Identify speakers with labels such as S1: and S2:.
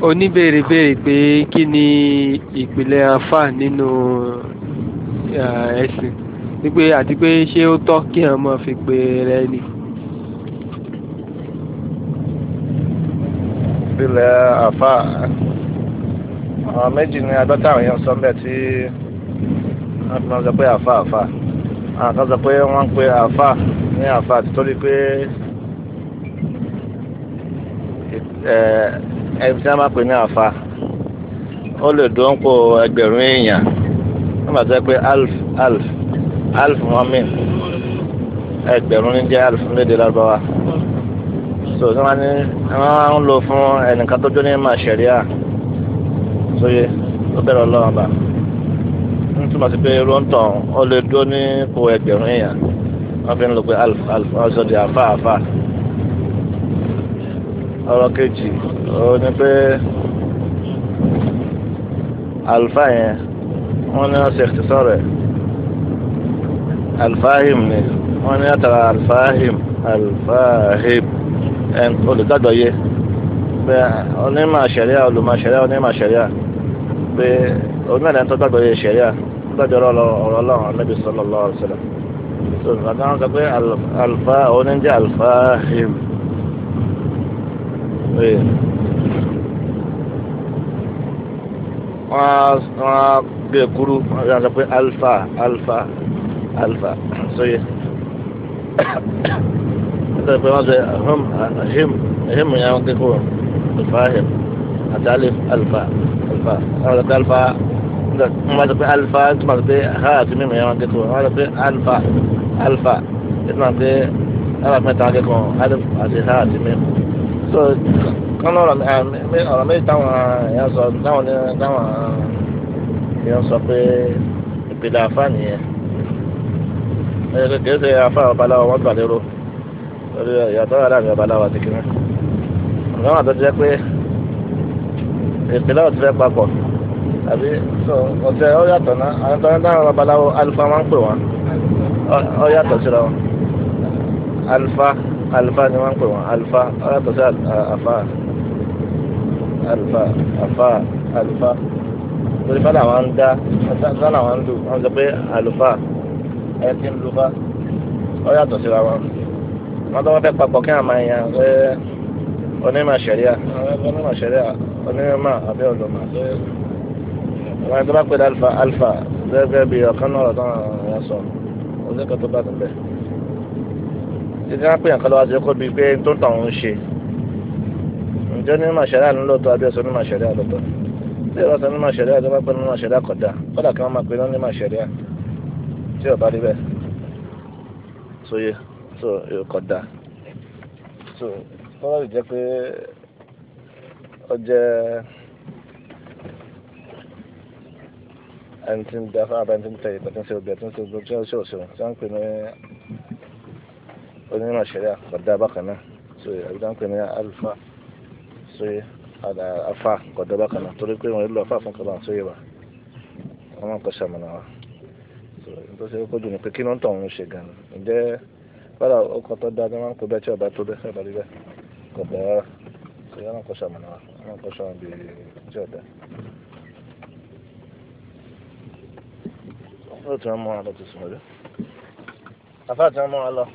S1: oníbèrè béèrè pé kí ni ìpìlẹ̀ àfà nínú ẹ̀sìn wípé àti pé ṣé ó tọ́ kí àwọn máa fi pe rẹ ni.
S2: ìpìlẹ̀ àfà àwọn méjì ní agbọ́tà àwọn èèyàn sọ ń bẹ̀ tí wọ́n fi máa sọ pé àfà àwọn kan sọ pé wọ́n ń pe àfà ní àfà torí pé ẹni tí wọ́n máa pè ní àfa ó lè dún pò ẹgbẹ̀rún èèyàn wọ́n máa sọ pé alf muhammed ẹgbẹ̀rún ní jẹ́ alf lédè lárúbáwá so tí wọ́n ń lò fún ẹnìkan tó jó ní ma ṣẹ̀ríà sóye ó bẹ̀rẹ̀ ọlọ́run bá ń túmọ̀ sí pé irú ń tàn ó lè dún ní pò ẹgbẹ̀rún èèyàn wọ́n fi ń lò pé alf wọ́n sọ di àfa. ọ̀rọ̀ kejì ó ní pé alfa yẹn wọ́n ní wọ́n ṣe ìtìsọ́rọ̀ alfahim ni wọ́n ní àtàrà alfahim olùdájọ́ yé pé onímọ̀ ṣẹ̀ríà olùmọ̀ ṣẹ̀ríà onímọ̀ ṣẹ̀ríà pé onímọ̀ tó dájọ́ yé ṣẹ̀ríà dájọ́ ọ̀rọ̀ ọlọ́run Ànábì sallallahu alaihi wasallam tó nígbà wọn sọ pé alfa oníjẹ́ alfahim. wọ́n gbé kúrú wọ́n sọ pé alfa sóye nítorí pé wọ́n sọ him yẹn wọ́n gbé kúrú alfahim àti alfa wọ́n sọ pé alfa wọ́n sọ pé alfa tó máa sọ pé ha àti mímu yẹn wọ́n gbé kúrú wọ́n sọ pé alfa tó máa sọ pé alfa mẹ́ta wọ́n gbé kúrú alif àti ha àti mímu so kọ́nà ọ̀rọ̀ méjì táwọn èèyàn sọ táwọn èèyàn sọ pé ìpìlẹ̀ àfa nìyẹn kìí ṣe àfa babaláwo wọ́n gbà lérò lórí ìyàtọ̀ yàrá mi babaláwo àti kìnnì ọ̀gá wọn tó jẹ́ pé ìpìlẹ̀ ọ̀tún fẹ́ papọ̀ àbí ọ̀tẹ̀ ó yàtọ̀ náà àwọn tó ń dáhùn babaláwo alifa máa ń pè wọ́n ó yàtọ̀ síra wọn alifa ni wọ́n ń pè wọ́n alifa ó yàtọ̀ sí àlùfáà lórí bá làwọn ń dá bá làwọn ń lù wọ́n sọ pé àlùfáà ẹ ti ń lu bá ọ yàtọ̀ síra wọn wọ́n tó wọ́n fẹ́ papọ̀ kí àwọn máa yan pé onímọ̀ ṣẹ̀ríà onímọ̀ àbí ọ̀dọ̀mọ̀ wọ́n tó bá pè ní alfa gẹ́gẹ́ bí ọ̀kan náà ọ̀dọ́ àwọn sọ oníkan tó bá tó bẹ̀ títí wọ́n pè yàn kọ́ lọ́wọ́ àti ẹ̀kọ́ bíi pé tó ń tàn ń ṣe ǹjẹ́ onímọ̀ ṣẹ̀ríà ní lóòótọ́ àbí ẹ̀sọ́ onímọ̀ ṣẹ̀ríà lóòótọ́ tí ìrọ̀ sọ onímọ̀ ṣẹ̀ríà tó bá pẹ́ onímọ̀ ṣẹ̀ríà kódà kí wọ́n máa pè ní onímọ̀ ṣẹ̀ríà tí ò bá rí bẹ́ẹ̀ sóye so kódà so wọ́n lè jẹ́ pé ó jẹ́ ẹni tí ń da fún abẹ́ni tí ń tẹ ìgbà tí ń ṣe obì àti ń ṣe obì tí ń ṣe òṣèlú tí wọ́n ń pè ní onímọ̀ ṣẹ̀ríà kódà bákan náà so àbí tí wọ́n ń pè ní alfa sóye afa kódà bákan náà torí pé wọ́n lè lo afa fún kaba sóye wa wọ́n máa ń kọ́ sàmùnà wa so nítorí ṣe kó dùn ní pé kí ló ń tọ̀ ń ṣe gan ǹjẹ́ bára ọkọ̀ tó dáa ní wọ́n ń pè bẹ́ẹ̀ tí ọba tó bẹ́ẹ̀ ọba rí bẹ́ẹ̀ kódà rárá so yẹn máa ń kọ́ sàmùnà wa wọ́n máa ń kọ́ sàmùnà bí tí ọ̀dà. ó ti wọ́n mọ́ wọn lọ ti sùn lórí àfa àti wọ́n mọ́ wọn lọ.